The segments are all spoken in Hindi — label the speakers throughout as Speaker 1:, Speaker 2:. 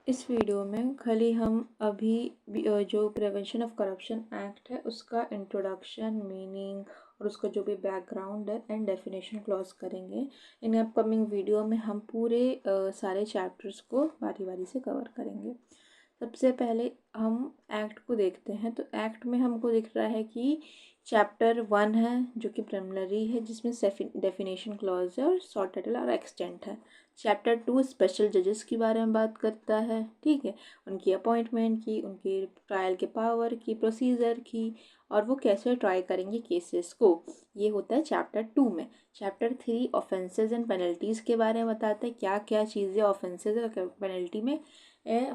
Speaker 1: इस वीडियो में खाली हम अभी जो प्रिवेंशन ऑफ करप्शन एक्ट है उसका इंट्रोडक्शन, मीनिंग और उसका जो भी बैकग्राउंड है एंड डेफिनेशन क्लॉज करेंगे। इन अपकमिंग वीडियो में हम पूरे सारे चैप्टर्स को बारी बारी से कवर करेंगे। सबसे पहले हम एक्ट को देखते हैं। तो एक्ट में हमको दिख रहा है कि चैप्टर 1 है जो कि प्रिलिमिनरी है, जिसमें डेफिनेशन क्लॉज है और शॉर्ट टाइटल और एक्सटेंट है। चैप्टर 2 स्पेशल जजेस के बारे में बात करता है, ठीक है, उनकी अपॉइंटमेंट की, उनकी ट्रायल के पावर की, प्रोसीजर की, और वो कैसे ट्राई करेंगे केसेस को। ये होता है चैप्टर 2 में। चैप्टर 3 ऑफेंसेस एंड पेनल्टीज़ के बारे में बताता है क्या क्या चीज़ें ऑफेंसेस और पेनल्टी में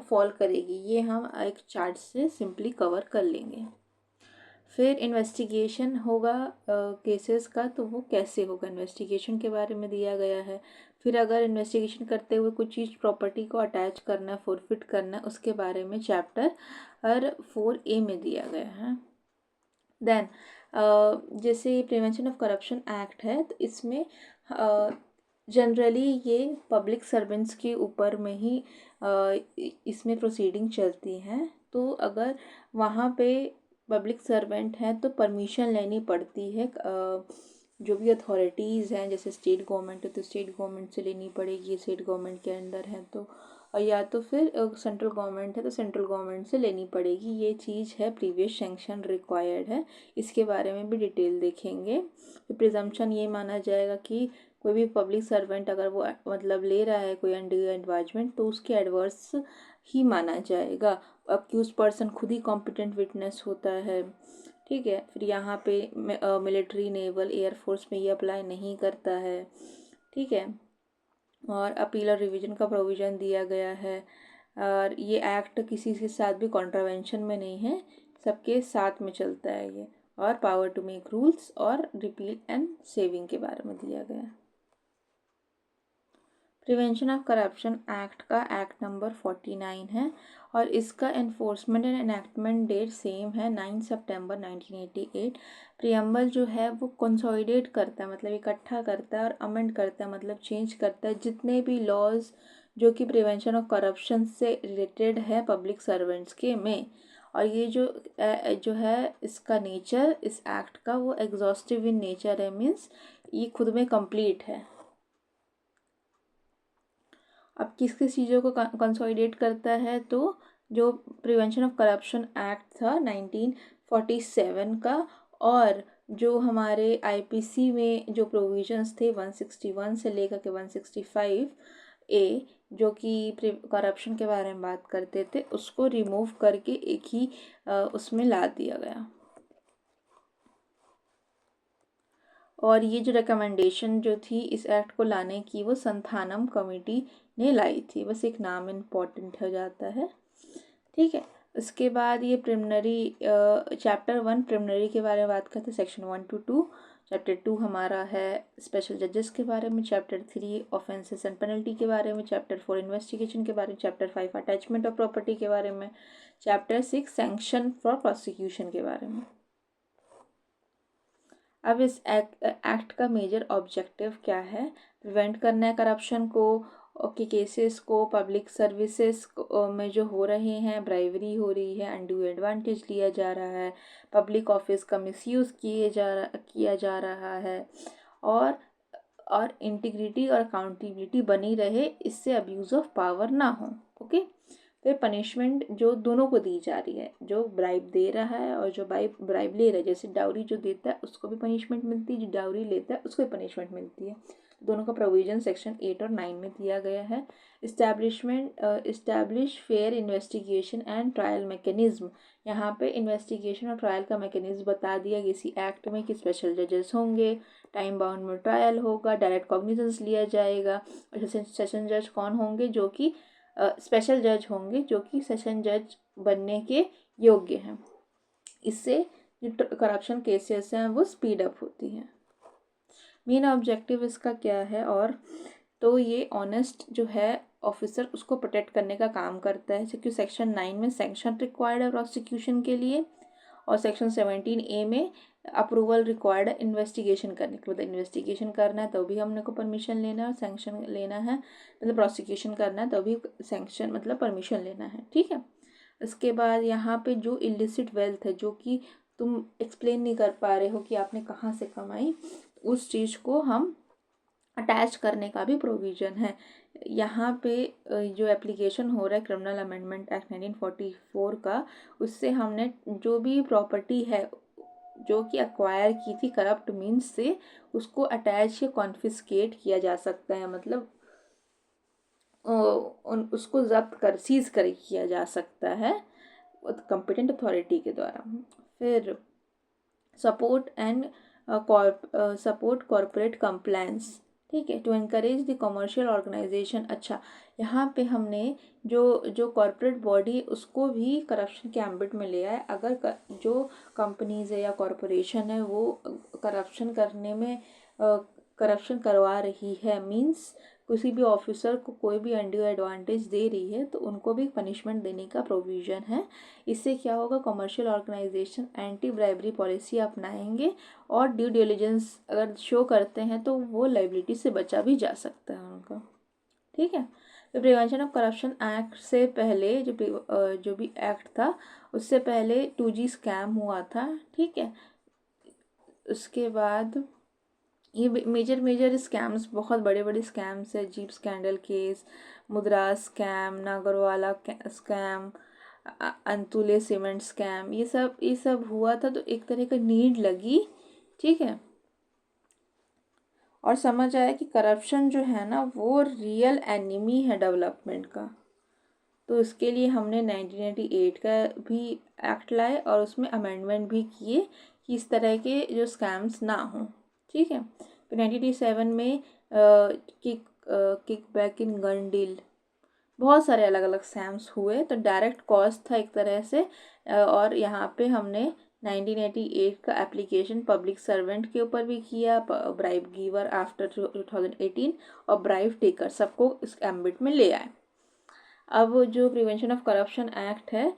Speaker 1: फॉल करेगी। ये हम एक चार्ट से सिंपली कवर कर लेंगे। फिर इन्वेस्टिगेशन होगा केसेस का, तो वो कैसे होगा, इन्वेस्टिगेशन के बारे में दिया गया है। फिर अगर इन्वेस्टिगेशन करते हुए कुछ चीज़ प्रॉपर्टी को अटैच करना है, फोरफिट करना है, उसके बारे में चैप्टर 4A में दिया गया है। देन जैसे प्रिवेंशन ऑफ करप्शन एक्ट है, तो इसमें जनरली ये पब्लिक सर्वेंट्स के ऊपर में ही इसमें प्रोसीडिंग चलती हैं। तो अगर वहाँ पे पब्लिक सर्वेंट हैं तो परमिशन लेनी पड़ती है। जो भी अथॉरिटीज़ हैं, जैसे स्टेट गवर्नमेंट है तो स्टेट गवर्नमेंट से लेनी पड़ेगी, स्टेट गवर्नमेंट के अंडर है तो, या तो फिर सेंट्रल गवर्नमेंट है तो सेंट्रल गवर्नमेंट से लेनी पड़ेगी। ये चीज़ है, प्रीवियस सैंक्शन रिक्वायर्ड है। इसके बारे में भी डिटेल देखेंगे। तो प्रिजम्पशन ये माना जाएगा कि कोई भी पब्लिक सर्वेंट अगर वो मतलब ले रहा है कोई अनड्यू एडवाइजमेंट, तो उसके एडवर्स ही माना जाएगा। अक्यूज पर्सन खुद ही कॉम्पिटेंट विटनेस होता है, ठीक है। फिर यहाँ पे मिलिट्री, नेवल, एयरफोर्स में ये अप्लाई नहीं करता है, ठीक है। और अपील और रिवीजन का प्रोविज़न दिया गया है। और ये एक्ट किसी के साथ भी कॉन्ट्रावेंशन में नहीं है, सबके साथ में चलता है ये। और पावर टू मेक रूल्स और रिपील एंड सेविंग के बारे में दिया गया है। प्रिवेंशन ऑफ करप्शन एक्ट का एक्ट नंबर 49 है और इसका enforcement and enactment date same है, 9 सितंबर 1988। प्रियम्बल जो है वो कंसोलिडेट करता है, मतलब इकट्ठा करता है, और अमेंड करता है मतलब चेंज करता है जितने भी लॉज जो कि प्रिवेंशन ऑफ करप्शन से रिलेटेड है पब्लिक सर्वेंट्स के में। और ये जो है इसका नेचर, इस एक्ट का, वो एग्जॉस्टिव इन नेचर है, मीन्स ये खुद में कंप्लीट है। अब किस किस चीज़ों को कंसोलिडेट करता है, तो जो प्रिवेंशन ऑफ करप्शन एक्ट था 1947 का, और जो हमारे आईपीसी में जो प्रोविजंस थे 161 से लेकर के 165A, जो कि करप्शन के बारे में बात करते थे, उसको रिमूव करके एक ही उसमें ला दिया गया। और ये जो रिकमेंडेशन जो थी इस एक्ट को लाने की, वो संथानम कमेटी ने लाई थी। बस एक नाम इम्पोर्टेंट हो जाता है, ठीक है। उसके बाद ये प्रिलिमिनरी चैप्टर 1 प्रिलिमिनरी के बारे में बात करते हैं, सेक्शन 1 to 2। चैप्टर 2 हमारा है स्पेशल जजेस के बारे में, चैप्टर 3 ऑफेंसेस एंड पेनल्टी के बारे में, चैप्टर 4 इन्वेस्टिगेशन के बारे में, चैप्टर 5 अटैचमेंट ऑफ प्रॉपर्टी के बारे में, चैप्टर 6 सैंक्शन फॉर प्रोसिक्यूशन के बारे में। अब इस एक्ट का मेजर ऑब्जेक्टिव क्या है, प्रिवेंट करना है करप्शन को, के केसेस को, पब्लिक सर्विसेज में जो हो रहे हैं, ब्राइवरी हो रही है, अनड्यू एडवांटेज लिया जा रहा है, पब्लिक ऑफिस का मिसयूज़ किया जा रहा है, और इंटीग्रिटी और अकाउंटेबिलिटी बनी रहे, इससे अब्यूज़ ऑफ पावर ना हो, ओके। फिर पनिशमेंट जो दोनों को दी जा रही है, जो ब्राइब दे रहा है और जो ब्राइब ले रहा है, जैसे डाउरी जो देता है उसको भी पनिशमेंट मिलती है, जो डाउरी लेता है उसको भी पनिशमेंट मिलती है। दोनों का प्रोविजन सेक्शन 8 और 9 में दिया गया है। Establish fair investigation and trial mechanism. यहाँ पे इन्वेस्टिगेशन और ट्रायल का मैकेनिज्म बता दिया किसी एक्ट में कि स्पेशल जजेस होंगे, टाइम बाउंड में ट्रायल होगा, डायरेक्ट कॉग्निजेंस लिया जाएगा। सेशन जज कौन होंगे, जो कि स्पेशल जज होंगे, जो कि सेशन जज बनने के योग्य हैं। इससे जो करप्शन केसेस हैं वो स्पीड अप होती हैं। मेन ऑब्जेक्टिव इसका क्या है, और तो ये ऑनेस्ट जो है ऑफिसर उसको प्रोटेक्ट करने का काम करता है, क्योंकि सेक्शन 9 में सैंक्शन रिक्वायर्ड है प्रोसिक्यूशन के लिए, और सेक्शन 17A में अप्रूवल रिक्वायर्ड इन्वेस्टिगेशन करने के बाद, इन्वेस्टिगेशन करना है तो भी हमने को परमिशन लेना है, और सैंक्शन लेना है मतलब प्रोसिक्यूशन करना है तो भी सैंक्शन मतलब परमिशन लेना है, ठीक है। इसके बाद यहाँ पे जो इलिसिट वेल्थ है, जो कि तुम एक्सप्लेन नहीं कर पा रहे हो कि आपने कहाँ से कमाई, उस चीज़ को हम अटैच करने का भी प्रोविज़न है। यहाँ पे जो एप्लीकेशन हो रहा है क्रिमिनल अमेंडमेंट एक्ट 1944 का, उससे हमने जो भी प्रॉपर्टी है जो कि अक्वायर की थी करप्ट मीन्स से, उसको अटैच या कॉन्फिस्केट किया जा सकता है, मतलब उसको जब्त कर सीज कर किया जा सकता है कंपिटेंट अथॉरिटी के द्वारा। फिर support and support corporate compliance, ठीक है, to encourage the commercial organization. अच्छा, यहाँ पे हमने जो जो कॉरपोरेट बॉडी उसको भी करप्शन के एम्बिट में ले आए। अगर जो कंपनीज है या कॉरपोरेशन है वो करप्शन करने में करप्शन करवा रही है, मींस किसी भी ऑफिसर को कोई भी अनड्यू एडवांटेज दे रही है, तो उनको भी पनिशमेंट देने का प्रोविज़न है। इससे क्या होगा, commercial organization anti bribery policy अपनाएंगे और ड्यू डिलिजेंस अगर शो करते हैं तो वो लाइबिलिटी से बचा भी जा सकता है उनका, ठीक है। तो प्रिवेंशन ऑफ करप्शन एक्ट से पहले जो भी एक्ट था उससे पहले 2G स्कैम हुआ था, ठीक है। उसके बाद ये मेजर स्कैम्स, बहुत बड़े बड़े स्कैम्स है, जीप स्कैंडल केस, मुद्रा scam, Nagarwala scam, Antule cement scam, ये सब हुआ था। तो एक तरह का नीड लगी, ठीक है, और समझ आया कि करप्शन जो है ना वो रियल एनिमी है डेवलपमेंट का। तो इसके लिए हमने 1998 का भी एक्ट लाए और उसमें अमेंडमेंट भी किए कि इस तरह के जो स्कैम्स ना हों, ठीक है। फिर 1987 में kick back in gun deal, बहुत सारे अलग अलग स्कैम्स हुए। तो डायरेक्ट कॉस्ट था एक तरह से, और यहाँ पे हमने 1988 का एप्लीकेशन पब्लिक सर्वेंट के ऊपर भी किया, ब्राइब गिवर आफ्टर 2018 और ब्राइब टेकर, सबको इस एम्बिट में ले आए। अब जो प्रिवेंशन ऑफ करप्शन एक्ट है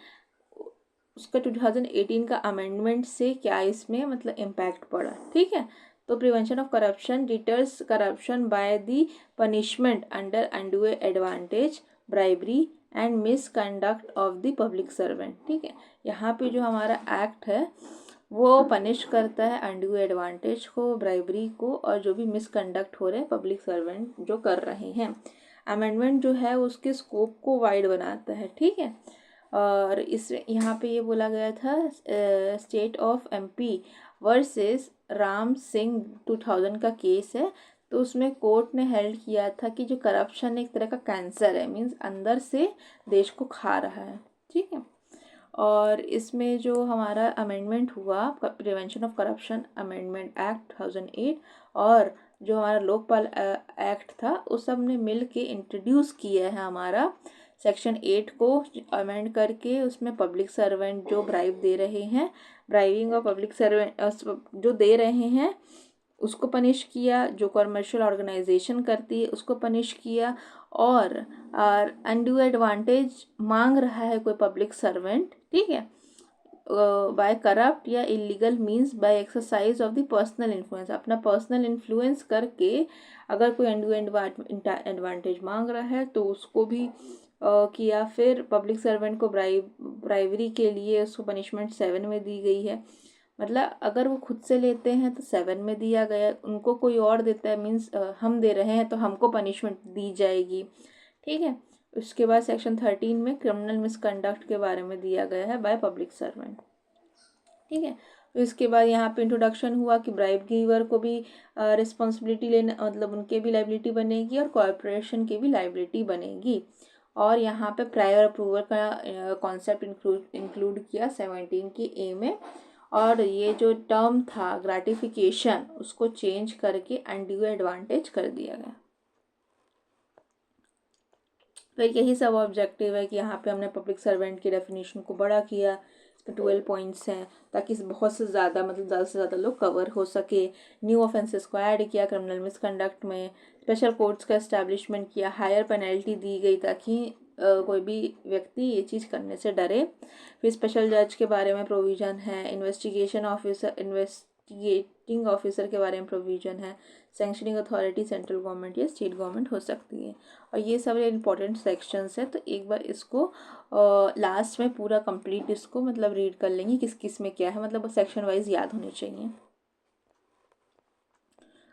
Speaker 1: उसका 2018 का अमेंडमेंट से क्या इसमें मतलब इम्पैक्ट पड़ा, ठीक है। तो prevention of corruption deters corruption by the punishment under undue advantage, bribery and misconduct of the public servant, ठीक है। यहाँ पे जो हमारा एक्ट है वो पनिश करता है अनड्यू एडवांटेज को, ब्राइबरी को, और जो भी मिसकंडक्ट हो रहे हैं पब्लिक सर्वेंट जो कर रहे हैं। अमेंडमेंट जो है उसके स्कोप को वाइड बनाता है, ठीक है। और इस यहाँ पे ये बोला गया था state of MP versus Ram Singh 2000 का केस है। तो उसमें कोर्ट ने हेल्ड किया था कि जो करप्शन एक तरह का कैंसर है, मीन्स अंदर से देश को खा रहा है, ठीक है। और इसमें जो हमारा अमेंडमेंट हुआ prevention of corruption amendment act 2008 और जो हमारा लोकपाल एक्ट था, उस सब ने मिल के इंट्रोड्यूस किया है हमारा सेक्शन 8 को अमेंड करके। उसमें पब्लिक सर्वेंट जो ब्राइब दे रहे हैं, ब्राइबिंग और पब्लिक सर्वेंट जो दे रहे हैं उसको पनिश किया, जो कमर्शियल ऑर्गेनाइजेशन करती है उसको पनिश किया, और अनड्यू एडवांटेज मांग रहा है कोई पब्लिक सर्वेंट, ठीक है, बाय करप्ट या illegal means by exercise of the personal influence, अपना पर्सनल इन्फ्लुएंस करके अगर कोई अनड्यू एडवांटेज मांग रहा है तो उसको भी किया। फिर पब्लिक सर्वेंट को ब्राइवरी के लिए उसको पनिशमेंट 7 में दी गई है, मतलब अगर वो खुद से लेते हैं तो 7 में दिया गया, उनको कोई और देता है मीन्स हम दे रहे हैं तो हमको पनिशमेंट दी जाएगी, ठीक है। उसके बाद सेक्शन 13 में क्रिमिनल मिसकंडक्ट के बारे में दिया गया है बाय पब्लिक सर्वेंट, ठीक है। तो इसके बाद यहाँ पे इंट्रोडक्शन हुआ कि ब्राइब गिवर को भी रिस्पॉन्सिबिलिटी लेना, मतलब उनके भी लाइबिलिटी बनेगी और कॉरपोरेशन की भी लाइबिलिटी बनेगी। और यहाँ पे प्रायर अप्रूवल का कॉन्सेप्ट इंक्लूड किया 17 की A में, और ये जो टर्म था ग्रेटिफिकेशन उसको चेंज करके अनड्यू एडवांटेज कर दिया गया। फिर यही सब ऑब्जेक्टिव है कि यहाँ पे हमने पब्लिक सर्वेंट की डेफिनेशन को बड़ा किया, इस पर 12 पॉइंट्स हैं ताकि बहुत से ज़्यादा मतलब ज़्यादा से ज़्यादा लोग कवर हो सके। न्यू ऑफेंसेस को ऐड किया क्रिमिनल मिसकंडक्ट में, स्पेशल कोर्ट्स का एस्टैब्लिशमेंट किया, हायर पेनल्टी दी गई ताकि कोई भी व्यक्ति ये चीज़ करने से डरे। फिर स्पेशल जज के बारे में प्रोविज़न है, इन्वेस्टिगेटिंग ऑफिसर के बारे में प्रोविज़न है, सैंक्शनिंग अथॉरिटी सेंट्रल गवर्नमेंट या स्टेट गवर्नमेंट हो सकती है। और ये सब इंपॉर्टेंट सेक्शंस है, तो एक बार इसको लास्ट में पूरा कंप्लीट इसको मतलब रीड कर लेंगे किस किस में क्या है, मतलब सेक्शन वाइज याद होनी चाहिए।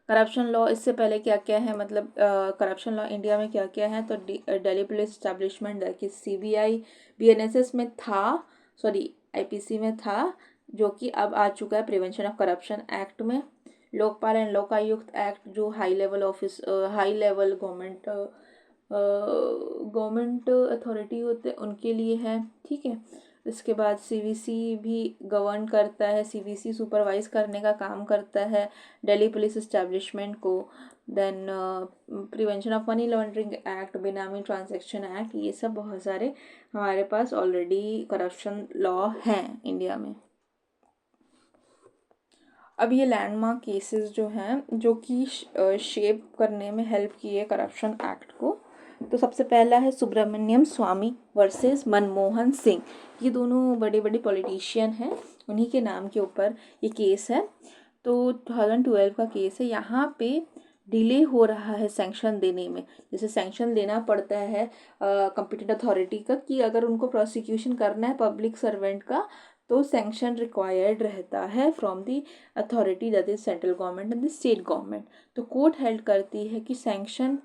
Speaker 1: करप्शन लॉ, इससे पहले क्या क्या है, मतलब करप्शन लॉ इंडिया में क्या क्या है, तो दिल्ली पुलिस एस्टैब्लिशमेंट कि सीबीआई बीएनएसएस में था, सॉरी आईपीसी में था, जो कि अब आ चुका है प्रिवेंशन ऑफ करप्शन एक्ट में। लोकपाल एंड लोकायुक्त एक्ट जो हाई लेवल गवर्नमेंट अथॉरिटी होते हैं उनके लिए है, ठीक है। इसके बाद सीवीसी भी गवर्न करता है, सीवीसी सुपरवाइज करने का काम करता है दिल्ली पुलिस एस्टैब्लिशमेंट को। Then prevention of money laundering act, benami transaction act, ये सब बहुत सारे हमारे पास ऑलरेडी करप्शन लॉ हैं इंडिया में। अब ये लैंडमार्क केसेस जो हैं जो कि शेप करने में हेल्प किए करप्शन एक्ट को, तो सबसे पहला है सुब्रमण्यम स्वामी वर्सेस मनमोहन सिंह। ये दोनों बड़े बड़े पॉलिटिशियन हैं, उन्हीं के नाम के ऊपर ये केस है। तो 2012 का केस है। यहाँ पे डिले हो रहा है सैंक्शन देने में, जैसे सैंक्शन देना पड़ता है कंपिटेंट अथॉरिटी का कि अगर उनको प्रोसिक्यूशन करना है पब्लिक सर्वेंट का, तो सैंक्शन रिक्वायर्ड रहता है from the authority that is central government and the state government. तो कोर्ट हेल्ड करती है कि सैंक्शन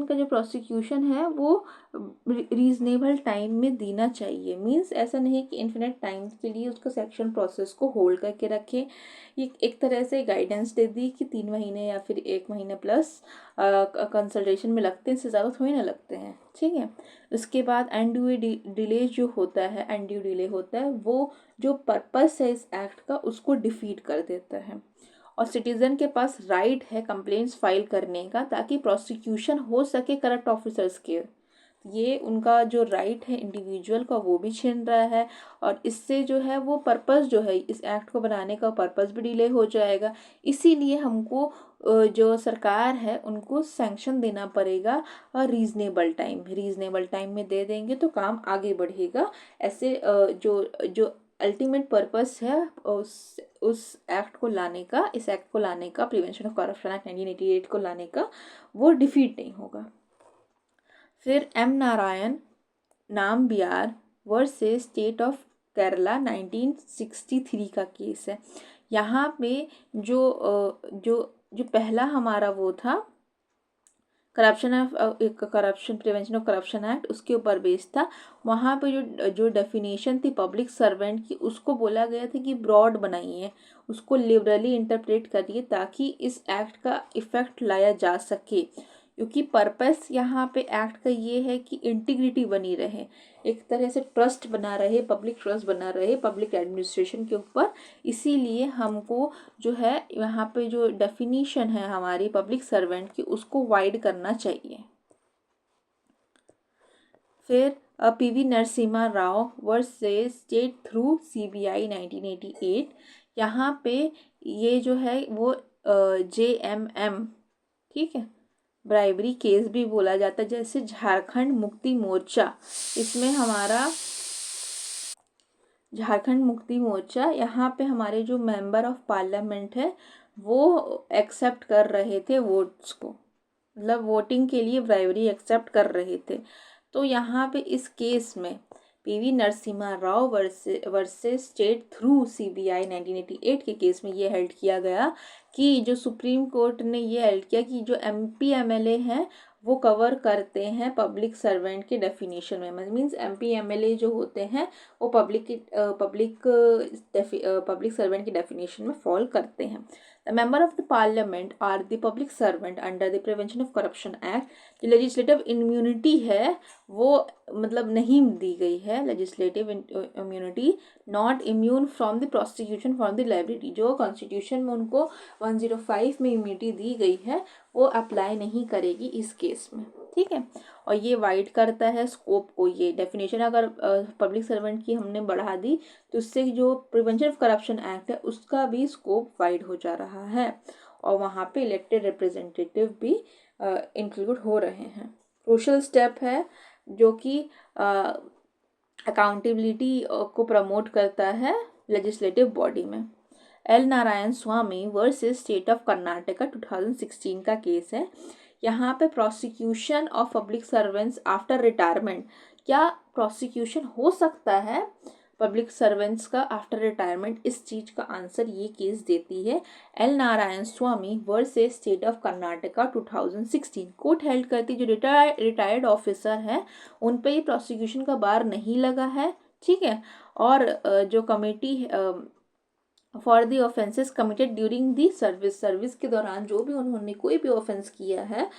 Speaker 1: का जो प्रोसिक्यूशन है वो रीजनेबल टाइम में देना चाहिए। मींस ऐसा नहीं कि इन्फिनिट टाइम के लिए उसका सैंक्शन प्रोसेस को होल्ड करके रखे। ये एक तरह से गाइडेंस दे दी कि 3 महीने या फिर 1 महीने प्लस कंसल्टेशन में लगते हैं, इससे ज़्यादा थोड़ी ना लगते हैं, ठीक है। उसके बाद अनड्यू डिले जो होता है, अनड्यू डिले होता है वो जो पर्पस है इस एक्ट का उसको डिफीट कर देता है। और सिटीजन के पास राइट है कंप्लेंट्स फाइल करने का ताकि प्रोसिक्यूशन हो सके करप्ट ऑफिसर्स के। ये उनका जो राइट है इंडिविजुअल का वो भी छीन रहा है, और इससे जो है वो पर्पस जो है इस एक्ट को बनाने का पर्पस भी डिले हो जाएगा। इसीलिए हमको जो सरकार है उनको सैंक्शन देना पड़ेगा और रीजनेबल टाइम में दे देंगे तो काम आगे बढ़ेगा। ऐसे जो जो अल्टीमेट पर्पस है उस एक्ट को लाने का, इस एक्ट को लाने का, प्रिवेंशन ऑफ करप्शन एक्ट 1988 को लाने का, वो डिफीट नहीं होगा। फिर M Narayan Nambiar versus state of Kerala 1963 का केस है। यहाँ पे जो जो जो पहला हमारा वो था corruption prevention of corruption act, उसके ऊपर बेस्ड था। वहाँ पे जो डेफिनेशन थी पब्लिक सर्वेंट की, उसको बोला गया था कि ब्रॉड बनाइए, उसको लिबरली इंटरप्रेट करिए ताकि इस एक्ट का इफेक्ट लाया जा सके। क्योंकि पर्पस यहाँ पे एक्ट का ये है कि इंटीग्रिटी बनी रहे, एक तरह से ट्रस्ट बना रहे, पब्लिक ट्रस्ट बना रहे पब्लिक एडमिनिस्ट्रेशन के ऊपर। इसीलिए हमको जो है यहाँ पे जो डेफिनीशन है हमारी पब्लिक सर्वेंट की उसको वाइड करना चाहिए। फिर PV Narasimha Rao versus state through CBI 1988। यहाँ पे ये जो है वो JMM, ठीक है, ब्राइबरी केस भी बोला जाता है, जैसे झारखंड मुक्ति मोर्चा। इसमें हमारा झारखंड मुक्ति मोर्चा, यहाँ पे हमारे जो मेंबर ऑफ पार्लियामेंट है वो एक्सेप्ट कर रहे थे वोट्स को, मतलब वोटिंग के लिए ब्राइबरी एक्सेप्ट कर रहे थे। तो यहाँ पे इस केस में PV Narasimha Rao versus state through CBI 1988 के केस में ये हेल्ड किया गया कि जो सुप्रीम कोर्ट ने ये हेल्ड किया कि जो MP MLA हैं वो कवर करते हैं पब्लिक सर्वेंट के डेफिनेशन में। मीन्स MP MLA जो होते हैं वो पब्लिक सर्वेंट की डेफिनेशन में फॉल करते हैं। The member of the parliament are the public servant under the prevention of corruption act. जो लेजिस्लेटिव इम्यूनिटी है वो मतलब नहीं दी गई है, legislative immunity, not immune from the prosecution from the liability. जो कॉन्स्टिट्यूशन में उनको 105 में इम्यूनिटी दी गई है वो अप्लाई नहीं करेगी इस केस में, ठीक है। और ये वाइड करता है स्कोप को, ये डेफिनेशन अगर पब्लिक सर्वेंट की हमने बढ़ा दी तो उससे जो प्रिवेंशन ऑफ करप्शन एक्ट है उसका भी स्कोप वाइड हो जा रहा है, और वहाँ पे इलेक्टेड रिप्रेजेंटेटिव भी इंक्लूड हो रहे हैं। क्रूशल स्टेप है जो कि अकाउंटेबिलिटी को प्रमोट करता है लेजिस्लेटिव बॉडी में। L Narayan Swami versus state of Karnataka 2016 का केस है। यहाँ पे prosecution of public servants after retirement, क्या प्रोसिक्यूशन हो सकता है पब्लिक सर्वेंट्स का आफ्टर रिटायरमेंट, इस चीज का आंसर ये केस देती है। L Narayan Swami versus state of Karnataka 2016 court held करती जो रिटायर्ड ऑफिसर है उन पे ये प्रोसिक्यूशन का बार नहीं लगा है, ठीक है। और जो committee for the offences committed during the service के दौरान जो भी उन्होंने कोई भी ऑफेंस किया है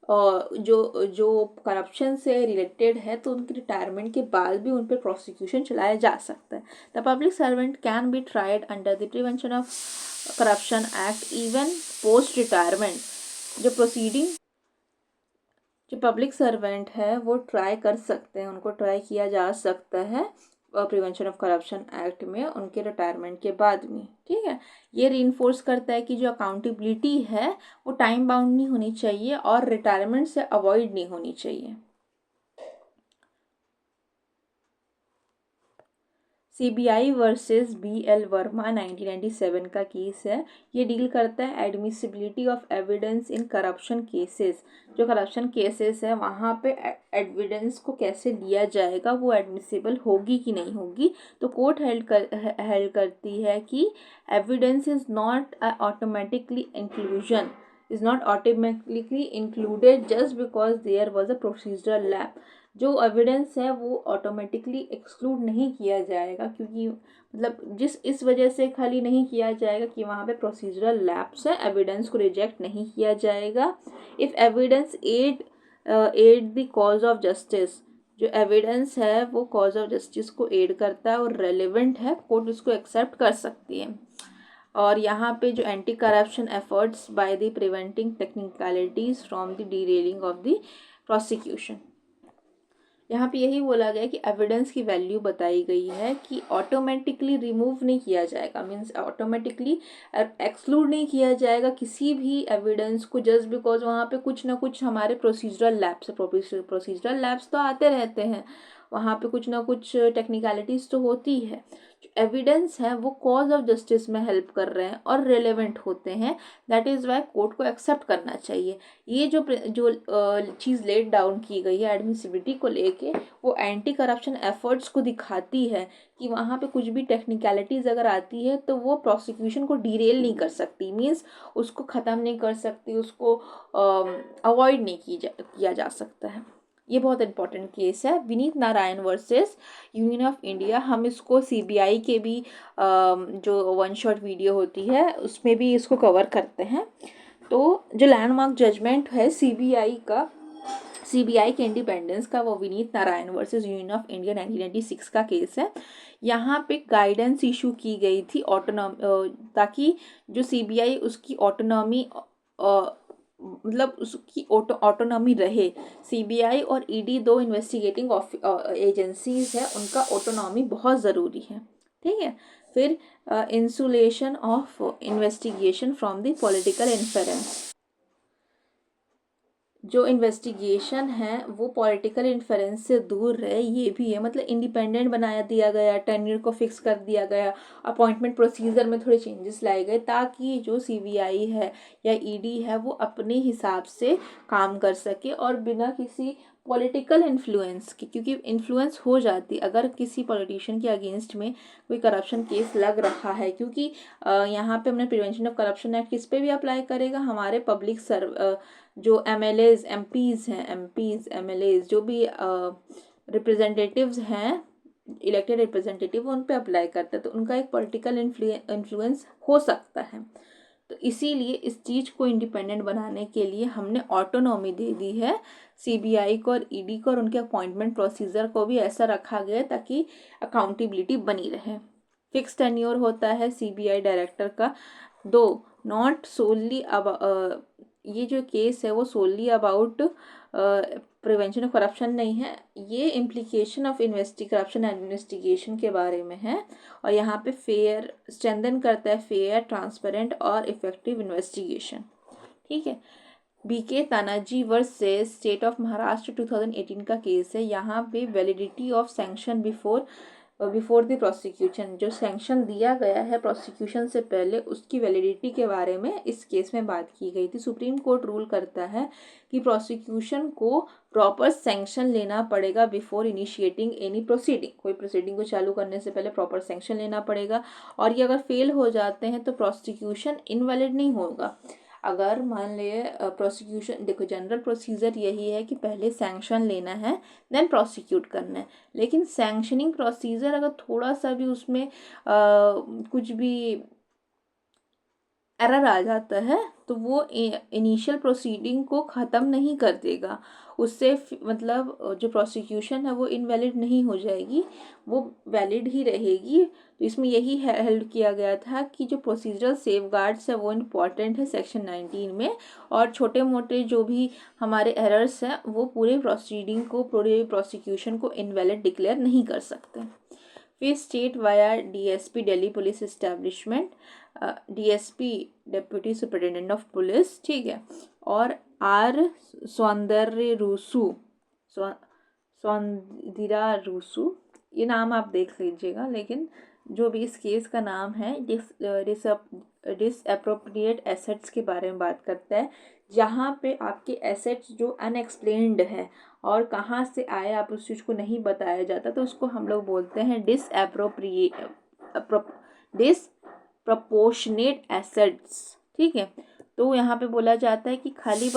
Speaker 1: और जो जो करप्शन से रिलेटेड है तो उनकी रिटायरमेंट के बाद भी उन पर प्रोसिक्यूशन चलाया जा सकता है। The public servant can be tried under the prevention of corruption act even post retirement. जो प्रोसीडिंग जो पब्लिक सर्वेंट है वो ट्राई कर सकते हैं, उनको ट्राई किया जा सकता है प्रिवेंशन ऑफ करप्शन एक्ट में उनके रिटायरमेंट के बाद में, ठीक है। ये रीइंफोर्स करता है कि जो अकाउंटेबिलिटी है वो टाइम बाउंड नहीं होनी चाहिए और रिटायरमेंट से अवॉइड नहीं होनी चाहिए। सीबीआई वर्सेस बीएल वर्मा 1997 का केस है। ये डील करता है admissibility of evidence in corruption cases. जो करप्शन केसेस है वहाँ पे एविडेंस को कैसे लिया जाएगा, वो एडमिसिबल होगी कि नहीं होगी। तो कोर्ट हेल्ड करती है कि evidence is not automatically inclusion is not automatically included just because there was a procedural lapse। जो एविडेंस है वो ऑटोमेटिकली एक्सक्लूड नहीं किया जाएगा, क्योंकि मतलब इस वजह से खाली नहीं किया जाएगा कि वहाँ पे प्रोसीजरल लैप्स है, एविडेंस को रिजेक्ट नहीं किया जाएगा। If evidence aid the cause of justice, जो एविडेंस है वो कॉज ऑफ जस्टिस को एड करता है और रेलिवेंट है, कोर्ट उसको एक्सेप्ट कर सकती है। और यहाँ पे जो anti corruption efforts by the preventing technicalities from the derailing of the prosecution, यहाँ पे यही बोला गया कि एविडेंस की वैल्यू बताई गई है कि ऑटोमेटिकली रिमूव नहीं किया जाएगा, मीन्स ऑटोमेटिकली एक्सक्लूड नहीं किया जाएगा किसी भी एविडेंस को जस्ट बिकॉज वहाँ पे कुछ ना कुछ हमारे प्रोसीजरल लैब्स तो आते रहते हैं, वहाँ पे कुछ ना कुछ टेक्निकलिटीज़ तो होती है। जो एविडेंस है वो कॉज ऑफ जस्टिस में हेल्प कर रहे हैं और रेलेवेंट होते हैं, दैट इज़ वाई कोर्ट को एक्सेप्ट करना चाहिए। ये जो चीज़ लेट डाउन की गई है एडमिसिबिलिटी को लेके, वो एंटी करप्शन एफर्ट्स को दिखाती है कि वहाँ पे कुछ भी टेक्निकलिटीज़ अगर आती है तो वो प्रोसिक्यूशन को डीरेल नहीं कर सकती, मीन्स उसको ख़त्म नहीं कर सकती, उसको अवॉइड नहीं किया जा सकता है। ये बहुत इंपॉर्टेंट केस है, Vineet Narayan versus union of India. हम इसको सीबीआई के भी जो वन शॉट वीडियो होती है उसमें भी इसको कवर करते हैं। तो जो लैंडमार्क जजमेंट है सीबीआई के इंडिपेंडेंस का, वो Vineet Narayan versus union of India 1996 का केस है। यहाँ पे गाइडेंस इशू की गई थी ताकि जो सीबीआई उसकी ऑटोनॉमी मतलब उसकी ऑटोनॉमी रहे। सीबीआई और ईडी दो इन्वेस्टिगेटिंग एजेंसीज है, उनका ऑटोनॉमी बहुत ज़रूरी है, ठीक है। फिर insulation of investigation from the political influence, जो इन्वेस्टिगेशन है वो पॉलिटिकल इन्फ्लुएंस से दूर रहे, ये भी है। मतलब इंडिपेंडेंट बनाया दिया गया, टेन्योर को फिक्स कर दिया गया, अपॉइंटमेंट प्रोसीजर में थोड़े चेंजेस लाए गए ताकि जो सीबीआई है या ईडी है वो अपने हिसाब से काम कर सके और बिना किसी पॉलिटिकल इन्फ्लुएंस की, क्योंकि इन्फ्लुएंस हो जाती अगर किसी पॉलिटिशियन के अगेंस्ट में कोई करप्शन केस लग रहा है, क्योंकि यहाँ पे हमने प्रिवेंशन ऑफ करप्शन एक्ट किस पे भी अप्लाई करेगा, हमारे पब्लिक जो एमएलएज एमपीज एमएलएज जो भी रिप्रेजेंटेटिव्स हैं, इलेक्टेड रिप्रेजेंटेटिव, उन पे अप्लाई करता है, तो उनका एक पॉलिटिकल इन्फ्लुएंस हो सकता है। तो इसीलिए इस चीज़ को इंडिपेंडेंट बनाने के लिए हमने ऑटोनॉमी दे दी है सीबीआई को और ईडी को, और उनके अपॉइंटमेंट प्रोसीजर को भी ऐसा रखा गया ताकि अकाउंटेबिलिटी बनी रहे। फिक्स टेन्योर होता है सीबीआई डायरेक्टर का, दो नॉट सोलली अब ये जो केस है वो solely about prevention of corruption नहीं है, ये इम्प्लीकेशन ऑफ करप्शन इन्वेस्टिगेशन के बारे में है। और यहाँ पे फेयर स्ट्रेंथन करता है फेयर, ट्रांसपेरेंट और इफेक्टिव इन्वेस्टिगेशन, ठीक है। BK Tanaji versus state of Maharashtra 2018 का केस है। यहाँ पे validity of sanction before the prosecution, जो सैंक्शन दिया गया है प्रोसिक्यूशन से पहले, उसकी वैलिडिटी के बारे में इस केस में बात की गई थी। सुप्रीम कोर्ट रूल करता है कि प्रोसिक्यूशन को प्रॉपर सैंक्शन लेना पड़ेगा बिफोर इनिशिएटिंग एनी प्रोसीडिंग। कोई प्रोसीडिंग को चालू करने से पहले प्रॉपर सैंक्शन लेना पड़ेगा, और ये अगर फेल हो जाते हैं तो प्रोसिक्यूशन इनवैलिड नहीं होगा। अगर मान लिए प्रोसिक्यूशन, देखो जनरल प्रोसीजर यही है कि पहले सैंक्शन लेना है देन प्रोसिक्यूट करना है, लेकिन सैंक्शनिंग प्रोसीजर अगर थोड़ा सा भी उसमें कुछ भी एरर आ जाता है तो वो इनिशियल प्रोसीडिंग को ख़त्म नहीं कर देगा, उससे मतलब जो प्रोसिक्यूशन है वो इनवैलिड नहीं हो जाएगी, वो वैलिड ही रहेगी। तो इसमें यही हेल्ड किया गया था कि जो प्रोसीजरल सेफगार्ड्स है वो इम्पॉर्टेंट है सेक्शन 19 में, और छोटे मोटे जो भी हमारे एरर्स हैं वो पूरे प्रोसीडिंग को, पूरे प्रोसिक्यूशन को इनवैलिड डिक्लेयर नहीं कर सकते। फिर state via DSP Delhi police establishment, DSP deputy superintendent of police, ठीक है, और आर सौंदर्य रूसू, सौंदर्या रूसू, ये नाम आप देख लीजिएगा, लेकिन जो भी इस केस का नाम है डिसअप्रोप्रिएट एसेट्स के बारे में बात करता है, जहाँ पे आपके एसेट्स जो अनएक्सप्लेन्ड है और कहाँ से आए आप उस चीज़ को नहीं बताया जाता, तो उसको हम लोग बोलते हैं डिसप्रपोर्शनेट एसेट्स, ठीक है। तो यहाँ पे बोला जाता है कि खाली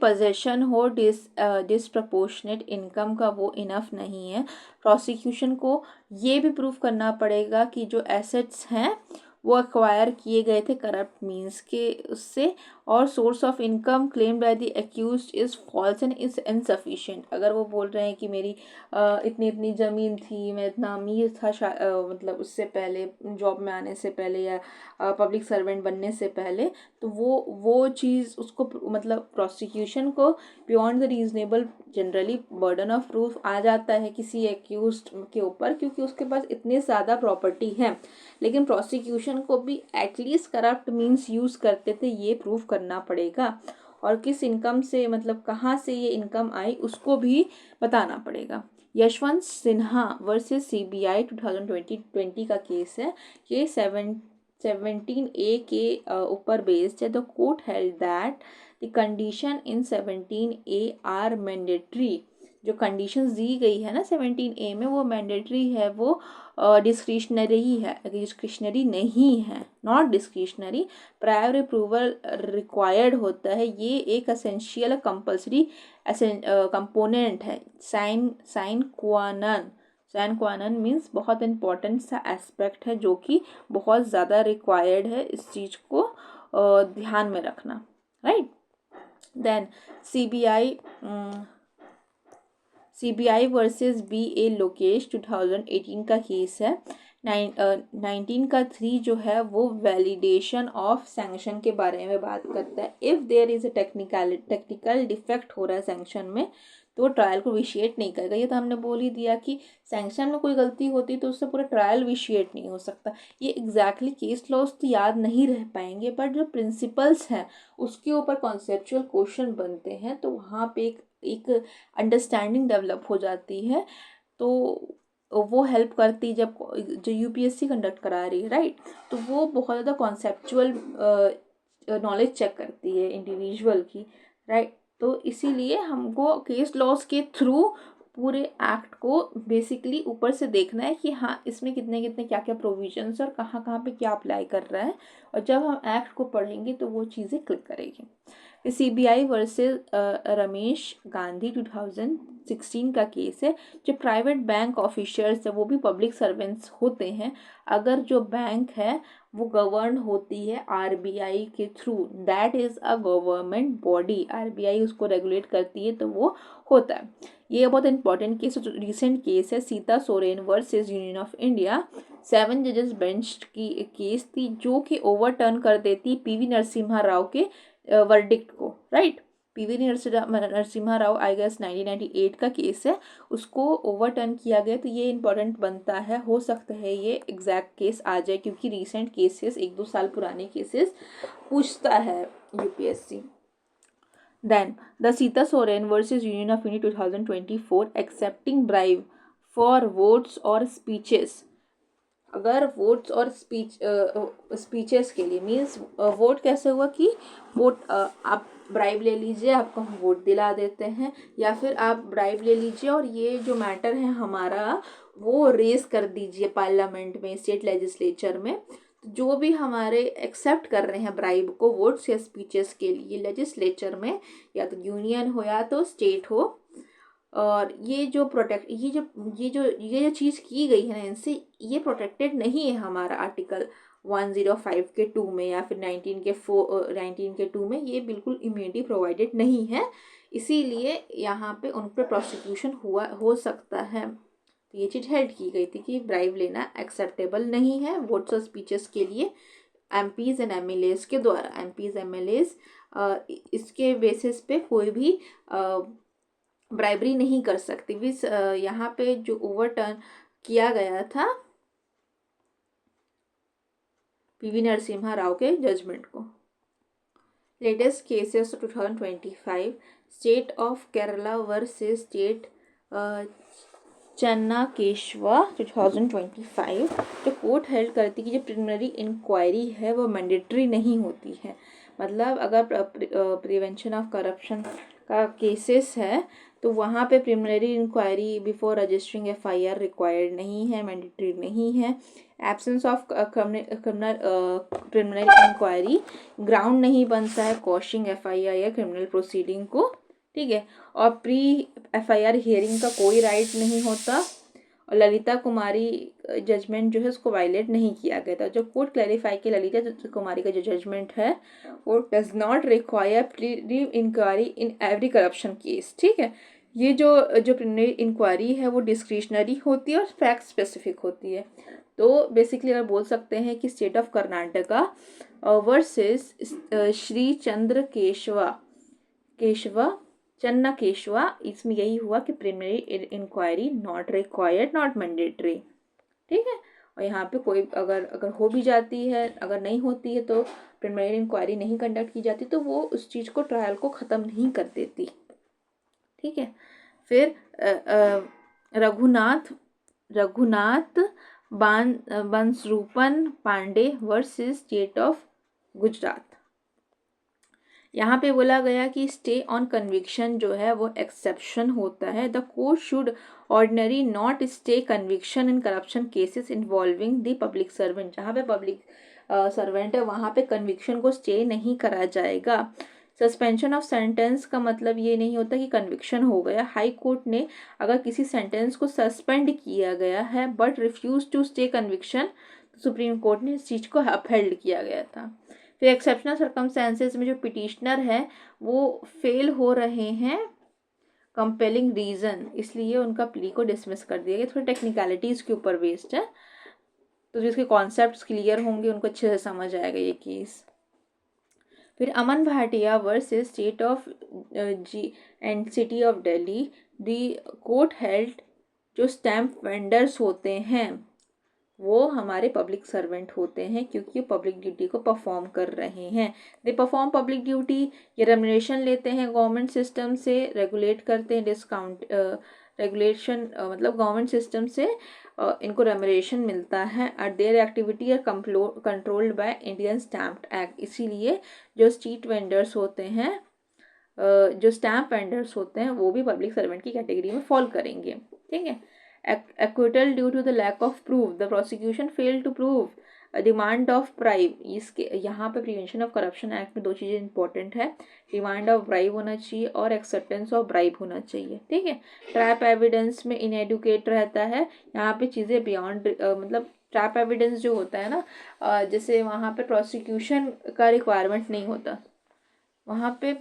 Speaker 1: पजेशन हो डिसप्रपोर्शनेट इनकम का, वो इनफ नहीं है। प्रोसिक्यूशन को ये भी प्रूव करना पड़ेगा कि जो एसेट्स हैं वो एक्वायर किए गए थे करप्ट मीन्स के उससे, और source of income claimed by the accused is false and is insufficient. अगर वो बोल रहे हैं कि मेरी इतनी इतनी ज़मीन थी, मैं इतना अमीर था मतलब उससे पहले, जॉब में आने से पहले या पब्लिक सर्वेंट बनने से पहले, तो वो चीज़ उसको मतलब प्रोसिक्यूशन को beyond the reasonable generally burden of proof आ जाता है किसी एक्यूज्ड के ऊपर, क्योंकि उसके पास इतने ज़्यादा प्रॉपर्टी है, लेकिन प्रोसिक्यूशन को भी एटलीस्ट करप्ट मीन्स यूज़ करते थे ये प्रूव करना पड़ेगा, और किस इनकम से, मतलब कहाँ से ये इनकम आई उसको भी बताना पड़ेगा। यशवंत सिन्हा वर्सेस सीबीआई 2020 का केस है। ये 17A के ऊपर बेस्ड है। The court held that the condition in 17A are mandatory. जो कंडीशंस दी गई है ना 17A में, वो मैंडेटरी है, वो डिस्क्रिशनरी ही है, डिस्क्रिशनरी नहीं है, not discretionary. Prior approval required होता है, ये एक असेंशियल कंपल्सरी कंपोनेंट है। साइन क्वानन मीन्स बहुत इंपॉर्टेंट सा एस्पेक्ट है, जो कि बहुत ज़्यादा रिक्वायर्ड है, इस चीज़ को ध्यान में रखना, right. Then CBI versus BA Lokesh 2018 का केस है। 19 का 3 जो है वो वैलिडेशन ऑफ सैंक्शन के बारे में बात करता है। If there is a technical defect हो रहा है सैंक्शन में, तो ट्रायल को विशिएट नहीं करेगा। ये तो हमने बोल ही दिया कि सैंक्शन में कोई गलती होती तो उससे पूरा ट्रायल विशिएट नहीं हो सकता। ये एग्जैक्टली केस लॉज तो याद नहीं रह पाएंगे, बट जो प्रिंसिपल्स हैं उसके ऊपर कॉन्सेप्चुअल क्वेश्चन बनते हैं, तो वहाँ पे एक अंडरस्टैंडिंग डेवलप हो जाती है, तो वो हेल्प करती जब जो यूपीएससी कंडक्ट करा रही है, राइट। तो वो बहुत ज़्यादा कॉन्सेप्चुअल नॉलेज चेक करती है इंडिविजुअल की, राइट। तो इसीलिए हमको केस लॉस के थ्रू पूरे एक्ट को बेसिकली ऊपर से देखना है कि हाँ इसमें कितने कितने क्या क्या प्रोविजंस और कहाँ कहाँ पे क्या अप्लाई कर रहा है, और जब हम एक्ट को पढ़ेंगे तो वो चीज़ें क्लिक करेगी। सीबीआई वर्सेस रमेश गांधी 2016 का केस है। जो प्राइवेट बैंक ऑफिशियल्स है वो भी पब्लिक सर्वेंट्स होते हैं। अगर जो बैंक है वो गवर्न होती है आरबीआई के through, that is a government body, RBI उसको रेगुलेट करती है, तो वो होता है। ये बहुत इंपॉर्टेंट केस, रिसेंट केस है Sita Soren versus union of India. 7 जजेस बेंच की केस थी, जो कि ओवरटर्न कर देती पीवी नरसिम्हा राव के वर्डिक्ट को, right. PV Narasimha Rao I guess 1998 का केस है, उसको ओवरटर्न किया गया। तो ये इंपॉर्टेंट बनता है, हो सकता है ये एग्जैक्ट केस आ जाए क्योंकि रीसेंट केसेस 1-2 साल पुराने केसेस पूछता है UPSC. Then the Sita Soren versus union of India 2024 accepting bribe for votes और स्पीचेस। अगर वोट्स और स्पीचेस के लिए मीन्स वोट कैसे हुआ कि वोट आप ब्राइब ले लीजिए, आपको हम वोट दिला देते हैं, या फिर आप ब्राइब ले लीजिए और ये जो मैटर है हमारा वो रेस कर दीजिए पार्लियामेंट में, स्टेट लेजिस्लेचर में। जो भी हमारे एक्सेप्ट कर रहे हैं ब्राइब को वोट्स या स्पीचेस के लिए लेजिस्लेचर में, या तो यूनियन हो या तो स्टेट हो, और ये जो चीज़ की गई है ना इनसे, ये प्रोटेक्टेड नहीं है हमारा आर्टिकल 105 के 2 में या फिर 19 के 2 में, ये बिल्कुल इम्यूनिटी प्रोवाइडेड नहीं है। इसीलिए यहाँ पे उन पर प्रोसिक्यूशन हो सकता है। तो ये चीज़ हेल्ड की गई थी कि ब्राइब लेना एक्सेप्टेबल नहीं है वोट्स और स्पीचेस के लिए एमपीज़ एंड एमएलएज के द्वारा। एमपीज़ एमएलएज इसके बेसिस पे कोई भी ब्राइबरी नहीं कर सकती। विस यहाँ पे जो ओवरटर्न किया गया था पीवी नरसिम्हा राव के जजमेंट को। Latest cases 2025 state of Kerala versus state Channakeshava 2025, जो कोर्ट हेल्ड करती है कि जो प्रिलिमिनरी इंक्वायरी है वो मैंडेटरी नहीं होती है। मतलब अगर प्रिवेंशन ऑफ करप्शन का केसेस है तो वहाँ पे preliminary inquiry before registering FIR required नहीं है, मैंडेटरी नहीं है। Absence of criminal preliminary inquiry ground नहीं बनता है क्वॉशिंग एफआईआर या क्रिमिनल प्रोसीडिंग को, ठीक है। और प्री एफआईआर हियरिंग का कोई राइट नहीं होता, और ललिता कुमारी जजमेंट जो है उसको वायलेट नहीं किया गया था। जो कोर्ट क्लैरिफाई की ललिता कुमारी का जो जजमेंट है वो does not require pre inquiry in every corruption case, ठीक है। ये जो प्रिलिमिनरी इंक्वायरी है वो डिस्क्रिशनरी होती है और फैक्ट स्पेसिफिक होती है। तो बेसिकली अगर बोल सकते हैं कि state of Karnataka versus Shri Chandra Keshava Channakeshava, इसमें यही हुआ कि preliminary inquiry not required, not mandatory, ठीक है। और यहाँ पे कोई अगर हो भी जाती है, अगर नहीं होती है तो प्रिलिमिनरी इंक्वायरी नहीं कंडक्ट की जाती तो वो उस चीज़ को ट्रायल को ख़त्म नहीं कर देती, ठीक है। फिर Raghunath Bansrupan Pandey versus state of Gujarat. यहाँ पे बोला गया कि स्टे ऑन कन्विक्शन जो है वो एक्सेप्शन होता है। The court should ordinary not stay conviction in corruption cases involving the public servant. जहाँ पे पब्लिक सर्वेंट है वहाँ पे कन्विक्शन को स्टे नहीं करा जाएगा। सस्पेंशन ऑफ सेंटेंस का मतलब ये नहीं होता कि कन्विक्शन हो गया। हाई कोर्ट ने अगर किसी सेंटेंस को सस्पेंड किया गया है but refuse to stay conviction, तो सुप्रीम कोर्ट ने इस चीज़ को अपहेल्ड किया गया था। फिर एक्सेप्शनल सर्कमस्टेंसेस में जो पिटिशनर है वो फेल हो रहे हैं कंपेलिंग रीज़न, इसलिए उनका प्ली को डिसमिस कर दिया गया। थोड़ी टेक्निकलिटीज़ के ऊपर बेस्ड है, तो जिसके कॉन्सेप्ट्स क्लियर होंगे उनको अच्छे से समझ आएगा ये केस। फिर Aman Bhatia versus state of G and city of Delhi, the court held जो स्टैम्प वेंडर्स होते हैं वो हमारे पब्लिक सर्वेंट होते हैं क्योंकि पब्लिक ड्यूटी को परफॉर्म कर रहे हैं। दे परफॉर्म पब्लिक ड्यूटी, ये रेमुनरेशन लेते हैं गवर्नमेंट सिस्टम से, रेगुलेट करते हैं डिस्काउंट रेगुलेशन मतलब गवर्नमेंट सिस्टम से इनको रेमुनरेशन मिलता है। At their activity are controlled by Indian stamp act. इसीलिए जो स्ट्रीट वेंडर्स होते हैं जो स्टैम्प वेंडर्स होते हैं वो भी पब्लिक सर्वेंट की कैटेगरी में फॉल करेंगे, ठीक है। Acquittal due to the lack of proof, the prosecution failed to prove a demand of bribe। इसके यहाँ पे प्रिवेंशन ऑफ करप्शन एक्ट में दो चीज़ें इंपॉर्टेंट है, डिमांड ऑफ ब्राइब होना चाहिए और एक्सेप्टेंस ऑफ ब्राइब होना चाहिए, ठीक है। ट्रैप एविडेंस में इनएडुकेट रहता है, यहाँ पे चीज़ें बियॉन्ड मतलब ट्रैप एविडेंस जो होता है ना जैसे वहाँ पे प्रोसिक्यूशन का रिक्वायरमेंट नहीं होता, वहाँ पे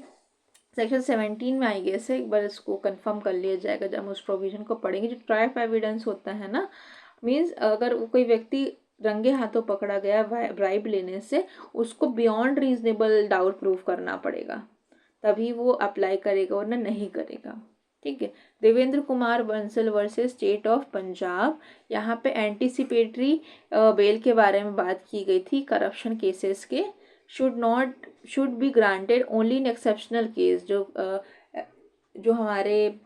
Speaker 1: सेक्शन 17 में आई गेस है, एक बार इसको कंफर्म कर लिया जाएगा जब हम उस प्रोविजन को पढ़ेंगे। जो ट्रैप एविडेंस होता है ना, मीन्स अगर कोई व्यक्ति रंगे हाथों पकड़ा गया ब्राइब लेने से, उसको बियॉन्ड रीजनेबल डाउट प्रूव करना पड़ेगा, तभी वो अप्लाई करेगा वरना नहीं करेगा। ठीक है। Devendra Kumar Bansal versus state of Punjab, यहाँ पे एंटीसिपेटरी बेल के बारे में बात की गई थी करप्शन केसेस के। Should be granted only in exceptional case, जो हमारे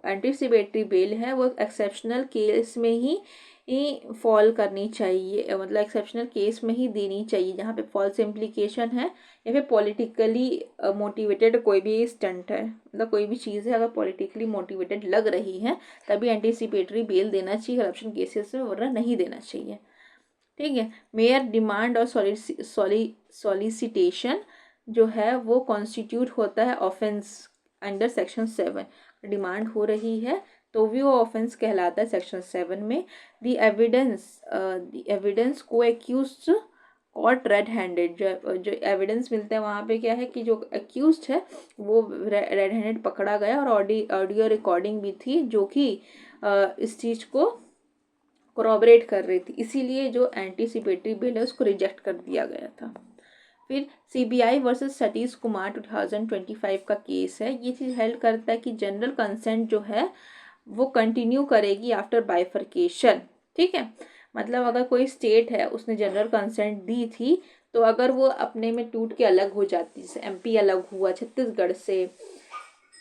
Speaker 1: एंटीसिपेटरी बेल है वो एक्सेप्शनल केस में ही फॉल करनी चाहिए, मतलब एक्सेप्शनल केस में ही देनी चाहिए जहाँ पे फॉल्स इम्प्लीकेशन है या फिर पॉलिटिकली मोटिवेटेड कोई भी स्टंट है, मतलब कोई भी चीज़ है अगर पॉलिटिकली मोटिवेटेड लग रही है तभी एंटीसिपेटरी बेल देना चाहिए करप्शन केसेस में, वरना नहीं देना चाहिए। ठीक है। मेयर डिमांड और सॉलिसिटेशन जो है वो कॉन्स्टिट्यूट होता है ऑफेंस अंडर सेक्शन 7। डिमांड हो रही है तो भी वो ऑफेंस कहलाता है सेक्शन 7 में। द एविडेंस को एक्यूज्ड कॉट रेड हैंडेड, जो एविडेंस मिलता है वहाँ पे क्या है कि जो एक्यूज्ड है वो रेड हैंडेड पकड़ा गया, और ऑडियो रिकॉर्डिंग भी थी जो कि इस चीज़ को कोरॉबरेट कर रही थी, इसीलिए जो एंटीसिपेटरी बिल है उसको रिजेक्ट कर दिया गया था। फिर सीबीआई वर्सेस सतीश कुमार 2025 का केस है। ये चीज़ हेल्ड करता है कि जनरल कंसेंट जो है वो कंटिन्यू करेगी आफ्टर बाइफर्केशन। ठीक है। मतलब अगर कोई स्टेट है उसने जनरल कंसेंट दी थी तो अगर वो अपने में टूट के अलग हो जाती, जैसे एमपी अलग हुआ छत्तीसगढ़ से,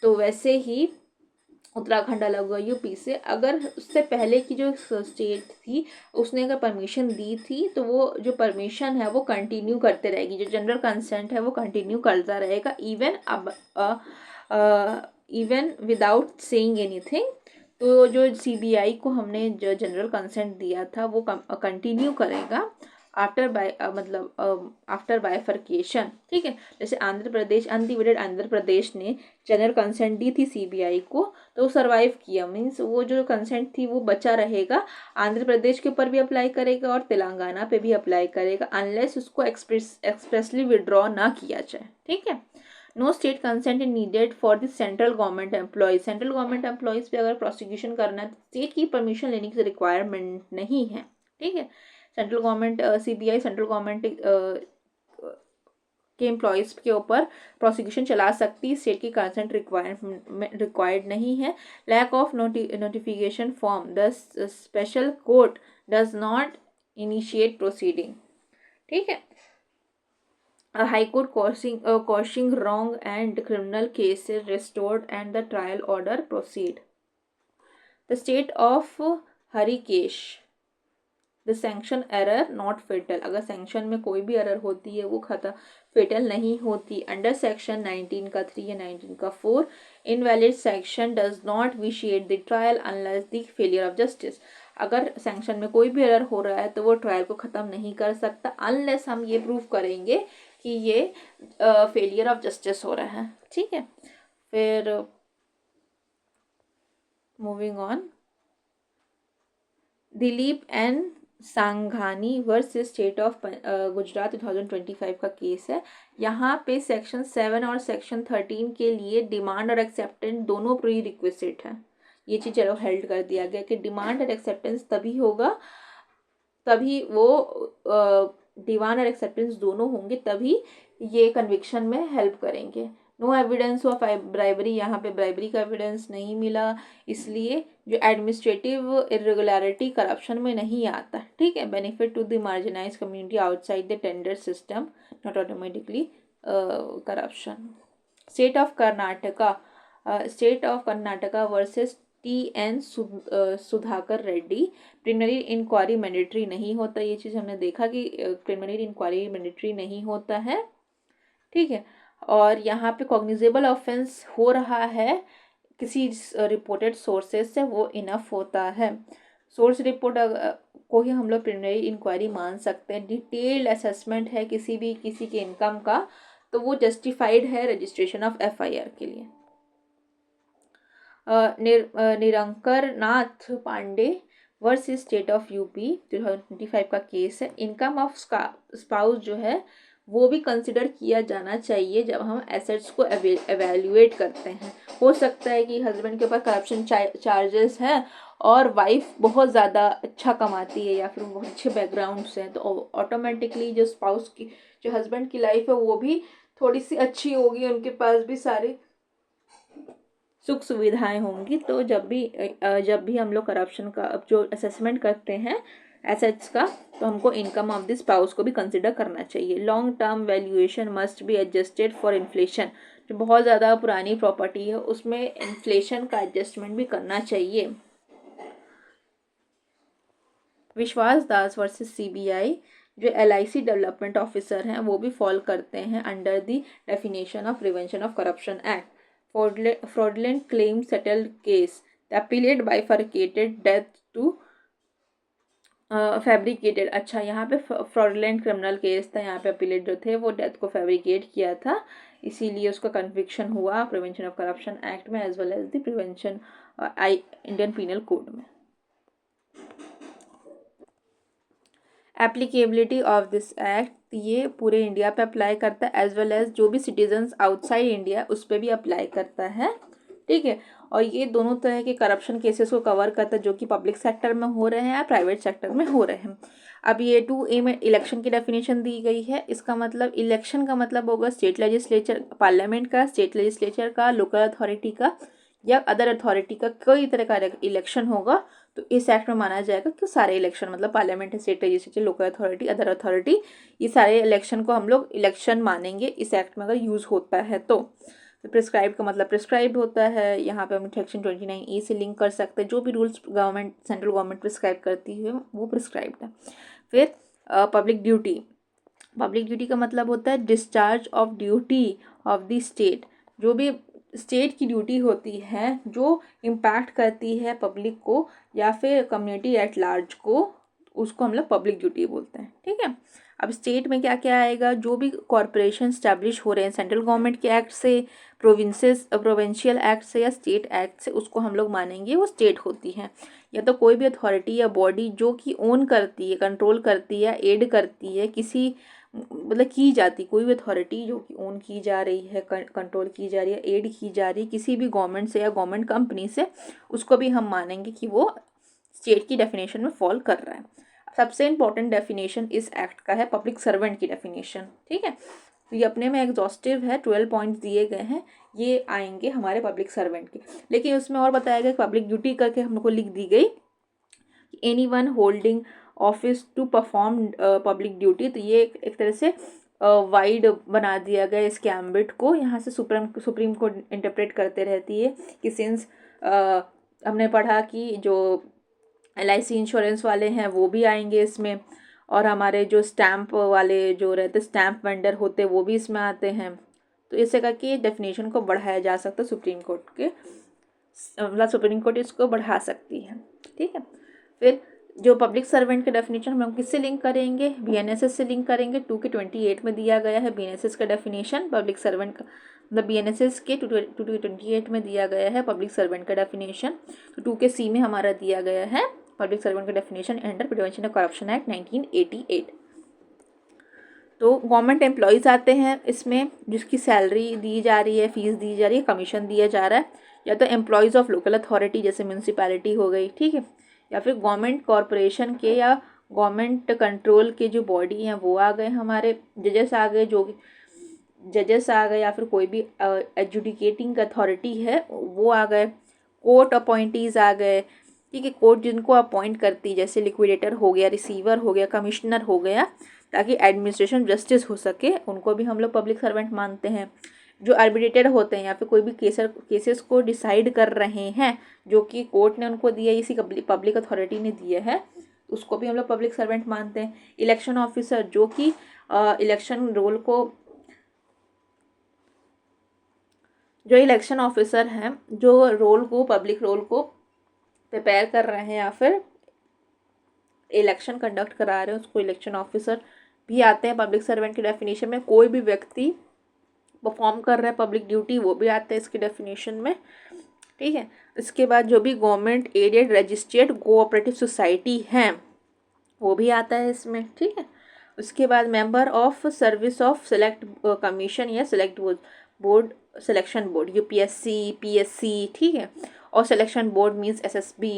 Speaker 1: तो वैसे ही उत्तराखंड अलग हुआ यूपी से, अगर उससे पहले की जो स्टेट थी उसने अगर परमिशन दी थी तो वो जो परमिशन है वो कंटिन्यू करते रहेगी, जो जनरल कंसेंट है वो कंटिन्यू करता रहेगा इवन विदाउट सेइंग एनीथिंग। तो जो सीबीआई को हमने जो जनरल कंसेंट दिया था वो कंटिन्यू करेगा आफ्टर बाइफर्केशन। ठीक है। जैसे आंध्र प्रदेश, अनडिवाइडेड आंध्र प्रदेश ने जनरल कंसेंट दी थी सीबीआई को तो सर्वाइव किया, मीन्स वो जो कंसेंट थी वो बचा रहेगा, आंध्र प्रदेश के ऊपर भी अप्लाई करेगा और तेलंगाना पे भी अप्लाई करेगा अनलेस उसको एक्सप्रेसली विड्रॉ ना किया जाए। ठीक है। No state consent is needed for the central government employees, central government employees पे अगर प्रोसिक्यूशन करना है तो स्टेट की परमिशन लेने की रिक्वायरमेंट नहीं है। ठीक है। Central government CBI central government के एम्प्लॉयज़ के ऊपर प्रोसिक्यूशन चला सकती है, स्टेट की कंसेंट रिक्वायर्ड नहीं है। Lack of notification form, the special court does not initiate proceeding. ठीक है। High court quashing wrong and criminal cases restored and the trial order proceed. The state of Harikesh, the sanction error not fatal, अगर सैंक्शन में कोई भी एरर होती है वो फेटल नहीं होती। अंडर सेक्शन 19 का 3 या 19 का 4, invalid sanction does not vitiate the trial unless the failure of justice, अगर सैंक्शन में कोई भी एरर हो रहा है तो वो ट्रायल को ख़त्म नहीं कर सकता अनलेस हम ये प्रूव करेंगे कि ये फेलियर ऑफ जस्टिस हो रहा है। ठीक है। फिर moving on, Dilip and Sanghani versus state of Gujarat 2025 का केस है। यहाँ पे सेक्शन 7 और सेक्शन 13 के लिए डिमांड और एक्सेप्टेंस दोनों प्री रिक्वेस्ट है। ये चीज़ चलो हेल्ड कर दिया गया कि डिमांड और एक्सेप्टेंस तभी होगा, तभी वो डिमांड और एक्सेप्टेंस दोनों होंगे तभी ये कन्विक्शन में हेल्प करेंगे। नो एविडेंस ऑफ ब्राइबरी, यहाँ पे ब्राइबरी का एविडेंस नहीं मिला, इसलिए जो एडमिनिस्ट्रेटिव इरेगुलरिटी करप्शन में नहीं आता। ठीक है। Benefit to the marginalize community outside the tender system, not automatically corruption. State of Karnataka versus TN Sudhakar Reddy, preliminary inquiry mandatory नहीं होता। ये चीज़ हमने देखा कि प्रिलिमिनरी इंक्वायरी मैंडेटरी नहीं होता है। ठीक है। और यहाँ पे कॉग्निजेबल ऑफेंस हो रहा है किसी रिपोर्टेड सोर्सेज से, वो इनफ होता है। सोर्स रिपोर्ट को ही हम लोग प्रिलिमिनरी इंक्वायरी मान सकते हैं। डिटेल्ड असेसमेंट है किसी के इनकम का तो वो जस्टिफाइड है रजिस्ट्रेशन ऑफ FIR के लिए। Nirankar Nath Pandey versus state of UP 2025 का केस है। इनकम ऑफ स्पाउस जो है वो भी कंसिडर किया जाना चाहिए जब हम एसेट्स को एवेल्युएट करते हैं। हो सकता है कि हस्बैंड के पास करप्शन चार्जेस हैं और वाइफ बहुत ज़्यादा अच्छा कमाती है या फिर बहुत अच्छे बैकग्राउंड से हैं, तो ऑटोमेटिकली जो स्पाउस की जो हस्बैंड की लाइफ है वो भी थोड़ी सी अच्छी होगी, उनके पास भी सारी सुख सुविधाएं होंगी। तो जब भी हम लोग करप्शन का जो असेसमेंट करते हैं एसेट्स का, तो हमको इनकम ऑफ द स्पाउस को भी कंसिडर करना चाहिए। Long term valuation must be adjusted for inflation. जो बहुत ज़्यादा पुरानी प्रॉपर्टी है उसमें इन्फ्लेशन का एडजस्टमेंट भी करना चाहिए। विश्वास दास वर्सेस सीबीआई, जो LIC डेवलपमेंट ऑफिसर हैं वो भी फॉल करते हैं under the definition of prevention of corruption act. fraudulent claim settled case, the appellate bifurcated death to fabricated. अच्छा, यहाँ पे फ्रॉडलेंट क्रिमिनल केस था, यहाँ पे अपीलेट जो थे वो डेथ को फैब्रिकेट किया था, इसीलिए उसका कन्विक्शन हुआ प्रिवेंशन ऑफ करप्शन एक्ट में as well as the prevention Indian penal code में। एप्लीकेबिलिटी ऑफ दिस एक्ट, ये पूरे इंडिया पे अप्लाई करता है एज वेल एज जो भी सिटीजन्स आउटसाइड इंडिया उस पर भी अप्लाई करता है। ठीक है, और ये दोनों तरह के करप्शन केसेस को कवर करता है जो कि पब्लिक सेक्टर में हो रहे हैं या प्राइवेट सेक्टर में हो रहे हैं। अब ये 2A में इलेक्शन की डेफिनेशन दी गई है। इसका मतलब इलेक्शन का मतलब होगा स्टेट लेजिस्लेचर, पार्लियामेंट का, स्टेट लेजिस्लेचर का, लोकल अथॉरिटी का या अदर अथॉरिटी का कोई तरह का इलेक्शन होगा तो इस एक्ट में माना जाएगा कि सारे इलेक्शन, मतलब parliament, state legislature, local authority, other authority, ये सारे इलेक्शन को हम लोग इलेक्शन मानेंगे इस एक्ट में अगर यूज़ होता है तो। प्रिस्क्राइब का मतलब प्रिस्क्राइब होता है, यहाँ पे हम सेक्शन 29E से लिंक कर सकते हैं। जो भी rules government, central government prescribe करती है वो प्रिस्क्राइब्ड है। फिर पब्लिक ड्यूटी, पब्लिक ड्यूटी का मतलब होता है discharge of duty of the state. जो भी स्टेट की ड्यूटी होती है जो इम्पैक्ट करती है पब्लिक को या फिर कम्युनिटी एट लार्ज को, उसको हम लोग पब्लिक ड्यूटी बोलते हैं। ठीक है, अब स्टेट में क्या क्या आएगा, जो भी कॉरपोरेशन स्टैब्लिश हो रहे हैं सेंट्रल गवर्नमेंट के एक्ट से, प्रोविंशियल एक्ट से या स्टेट एक्ट से, उसको हम लोग मानेंगे वो स्टेट होती हैं। या तो कोई भी अथॉरिटी या बॉडी जो कि ओन करती है, कंट्रोल करती है, एड करती है किसी, मतलब की जाती, कोई भी अथॉरिटी जो कि ओन की जा रही है, कंट्रोल की जा रही है, एड की जा रही है किसी भी गवर्नमेंट से या गवर्नमेंट कंपनी से, उसको भी हम मानेंगे कि वो स्टेट की डेफिनेशन में फॉल कर रहा है। सबसे इंपॉर्टेंट डेफिनेशन इस एक्ट का है पब्लिक सर्वेंट की डेफिनेशन। ठीक है, तो ये अपने में एग्जॉस्टिव है, 12 पॉइंट्स दिए गए हैं, ये आएंगे हमारे पब्लिक सर्वेंट के। लेकिन उसमें और बताया गया पब्लिक ड्यूटी करके हमको लिख दी गई any one holding office to perform public duty. तो ये एक तरह से वाइड बना दिया गया इसके एम्बिट को। यहाँ से सुप्रीम कोर्ट इंटरप्रेट करते रहती है कि सिंस हमने पढ़ा कि जो LIC इंश्योरेंस वाले हैं वो भी आएंगे इसमें, और हमारे जो स्टैम्प वाले जो रहते स्टैम्प वेंडर होते वो भी इसमें आते हैं। तो इससे करके डेफिनेशन को बढ़ाया जा सकता है सुप्रीम कोर्ट के, मतलब सुप्रीम कोर्ट इसको बढ़ा सकती है। ठीक है, फिर जो पब्लिक सर्वेंट के डेफिनेशन हम किससे लिंक करेंगे, BNSS से लिंक करेंगे। 2 के 28 में दिया गया है BNSS का डेफिनेशन पब्लिक सर्वेंट का, मतलब BNSS के 2 के 28 में दिया गया है पब्लिक सर्वेंट का डेफिनेशन। तो 2 के C में हमारा दिया गया है पब्लिक सर्वेंट का definition under prevention of corruption act 1988। तो गवर्नमेंट एम्प्लॉयज़ आते हैं इसमें, जिसकी सैलरी दी जा रही है, फीस दी जा रही है, कमीशन दिया जा रहा है, या तो एम्प्लॉयज़ ऑफ लोकल अथॉरिटी जैसे म्यूनसिपैलिटी हो गई। ठीक है, या फिर गवर्नमेंट कॉरपोरेशन के या गवर्नमेंट कंट्रोल के जो बॉडी हैं वो आ गए, हमारे जजेस आ गए, जो जजेस आ गए, या फिर कोई भी एजुडिकेटिंग अथॉरिटी है वो आ गए, कोर्ट अपॉइंटीज़ आ गए। ठीक है, कोर्ट जिनको अपॉइंट करती, जैसे लिक्विडेटर हो गया, रिसीवर हो गया, कमिश्नर हो गया, ताकि एडमिनिस्ट्रेशन जस्टिस हो सके, उनको भी हम लोग पब्लिक सर्वेंट मानते हैं। जो आर्बिट्रेटर होते हैं या फिर कोई भी केसेस को डिसाइड कर रहे हैं जो कि कोर्ट ने उनको दिया, इसी पब्लिक अथॉरिटी ने दिया है, उसको भी हम लोग पब्लिक सर्वेंट मानते हैं। इलेक्शन ऑफिसर जो कि इलेक्शन रोल को, जो इलेक्शन ऑफिसर हैं जो रोल को, पब्लिक रोल को प्रिपेयर कर रहे हैं या फिर इलेक्शन कंडक्ट करा रहे हैं, उसको इलेक्शन ऑफिसर भी आते हैं पब्लिक सर्वेंट की डेफिनेशन में। कोई भी व्यक्ति परफॉर्म कर रहा है पब्लिक ड्यूटी वो भी आते हैं इसकी डेफिनेशन में। ठीक है, इसके बाद जो भी government aided registered cooperative society हैं वो भी आता है इसमें। ठीक है, उसके बाद member of service of select commission या select board, selection board, UPSC, PSC। ठीक है, और सिलेक्शन बोर्ड मीन्स SSB,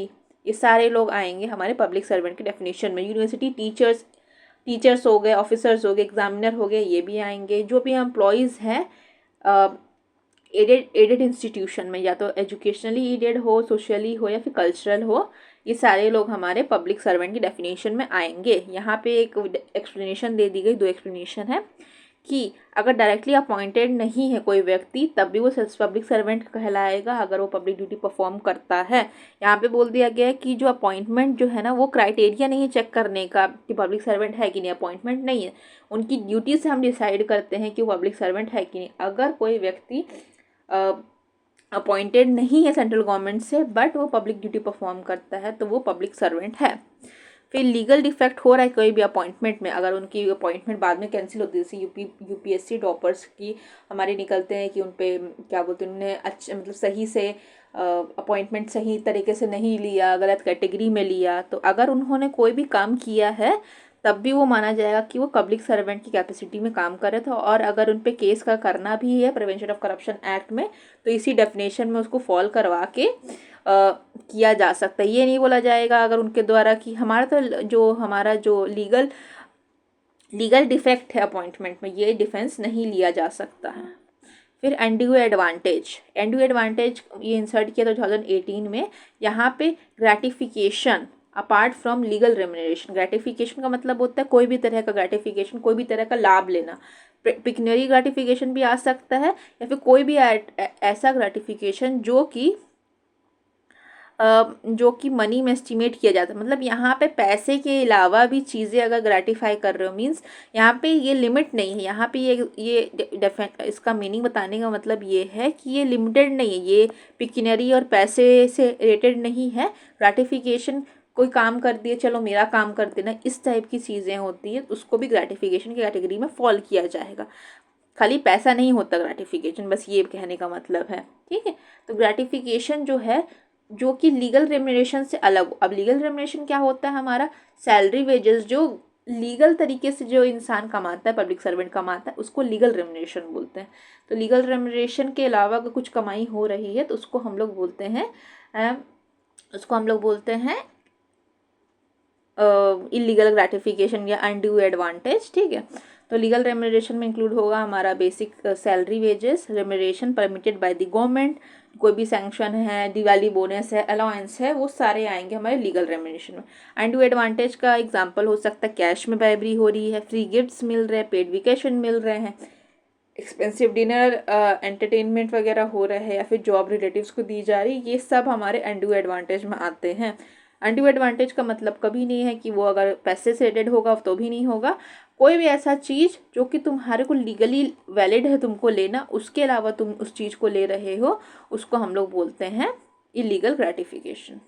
Speaker 1: ये सारे लोग आएंगे हमारे पब्लिक सर्वेंट के डेफिनेशन में। यूनिवर्सिटी टीचर्स टीचर्स हो गए, ऑफिसर्स हो गए, एग्जामिनर हो गए, ये भी आएंगे। जो भी एम्प्लॉयज़ हैं एडेड इंस्टीट्यूशन में, या तो एजुकेशनली एडेड हो, सोशली हो, या फिर कल्चरल हो, ये सारे लोग हमारे पब्लिक सर्वेंट की डेफिनेशन में आएंगे। यहाँ पे एक एक्सप्लेनेशन दे दी गई, 2 एक्सप्लेनेशन है कि अगर डायरेक्टली अपॉइंटेड नहीं है कोई व्यक्ति तब भी वो पब्लिक सर्वेंट कहलाएगा अगर वो पब्लिक ड्यूटी परफॉर्म करता है। यहाँ पे बोल दिया गया है कि जो अपॉइंटमेंट जो है ना, वो क्राइटेरिया नहीं चेक करने का कि पब्लिक सर्वेंट है कि नहीं, अपॉइंटमेंट नहीं है, उनकी ड्यूटी से हम डिसाइड करते हैं कि वो पब्लिक सर्वेंट है कि नहीं। अगर कोई व्यक्ति अपॉइंटेड नहीं है सेंट्रल गवर्नमेंट से बट वो पब्लिक ड्यूटी परफॉर्म करता है तो वो पब्लिक सर्वेंट है। फिर लीगल डिफेक्ट हो रहा है कोई भी अपॉइंटमेंट में, अगर उनकी अपॉइंटमेंट बाद में कैंसिल होती है, जैसे यूपीएससी टॉपर्स की हमारे निकलते हैं कि उन पे क्या बोलते हैं, उन्होंने अच्छा मतलब सही से अपॉइंटमेंट सही तरीके से नहीं लिया, गलत कैटेगरी में लिया, तो अगर उन्होंने कोई भी काम किया है तब भी वो माना जाएगा कि वो पब्लिक सर्वेंट की कैपेसिटी में काम कर रहे थे। और अगर उन पे केस का करना भी है प्रिवेंशन ऑफ करप्शन एक्ट में तो इसी डेफिनेशन में उसको फॉल करवा के किया जा सकता है। ये नहीं बोला जाएगा अगर उनके द्वारा कि हमारा जो लीगल डिफेक्ट है अपॉइंटमेंट में, ये डिफेंस नहीं लिया जा सकता है। फिर एंड्यू एडवांटेज ये इंसर्ट किया था 2018 में। यहाँ पे gratification apart from legal remuneration, gratification का मतलब होता है कोई भी तरह का ग्रेटिफिकेशन, कोई भी तरह का लाभ लेना। पिक्यूनरी ग्रेटिफिकेशन भी आ सकता है या फिर कोई भी ऐसा ग्रेटिफिकेशन जो कि मनी में एस्टिमेट किया जाता है। मतलब यहाँ पे पैसे के अलावा भी चीज़ें अगर ग्रेटिफाई कर रहे हो मीन्स यहाँ पे ये लिमिट नहीं है। यहाँ पे ये इसका मीनिंग बताने का मतलब ये है कि ये लिमिटेड नहीं है, ये पिक्यूनरी और पैसे से रिलेटेड नहीं है। ग्रेटिफिकेशन कोई काम कर दिए, चलो मेरा काम कर देना, इस टाइप की चीज़ें होती है, उसको भी ग्रेटिफिकेशन की कैटेगरी में फॉल किया जाएगा। खाली पैसा नहीं होता ग्रेटिफिकेशन, बस ये कहने का मतलब है। ठीक है, तो ग्रेटिफिकेशन जो है जो कि लीगल रेम्यूनरेशन से अलग। अब लीगल रेम्यूनरेशन क्या होता है, हमारा सैलरी वेजेस जो लीगल तरीके से जो इंसान कमाता है, पब्लिक सर्वेंट कमाता है, उसको लीगल रेम्यूनरेशन बोलते हैं। तो लीगल रेम्यूनरेशन के अलावा अगर कुछ कमाई हो रही है तो उसको हम लोग बोलते हैं इलीगल ग्रेटिफिकेशन या अनड्यू एडवांटेज। ठीक है, तो लीगल रेम्यूनरेशन में इंक्लूड होगा हमारा basic salary wages, remuneration permitted by the government, कोई भी सैंक्शन है, दिवाली बोनस है, अलाउंस है, वो सारे आएंगे हमारे लीगल रेम्यूनरेशन में। अनड्यू एडवांटेज का एग्जांपल हो सकता है कैश में बाइबरी हो रही है, फ्री गिफ्ट्स मिल रहे हैं, पेड वेकेशन मिल रहे हैं, एक्सपेंसिव डिनर एंटरटेनमेंट वगैरह हो रहा है, या फिर जॉब रिलेटिव्स को दी जा रही, ये सब हमारे अनड्यू एडवांटेज में आते हैं। अनड्यू एडवांटेज का मतलब कभी नहीं है कि वो अगर पैसे से रिलेटेड होगा तो भी नहीं होगा। कोई भी ऐसा चीज़ जो कि तुम्हारे को लीगली वैलिड है तुमको लेना, उसके अलावा तुम उस चीज़ को ले रहे हो, उसको हम लोग बोलते हैं इलीगल ग्रेटिफिकेशन।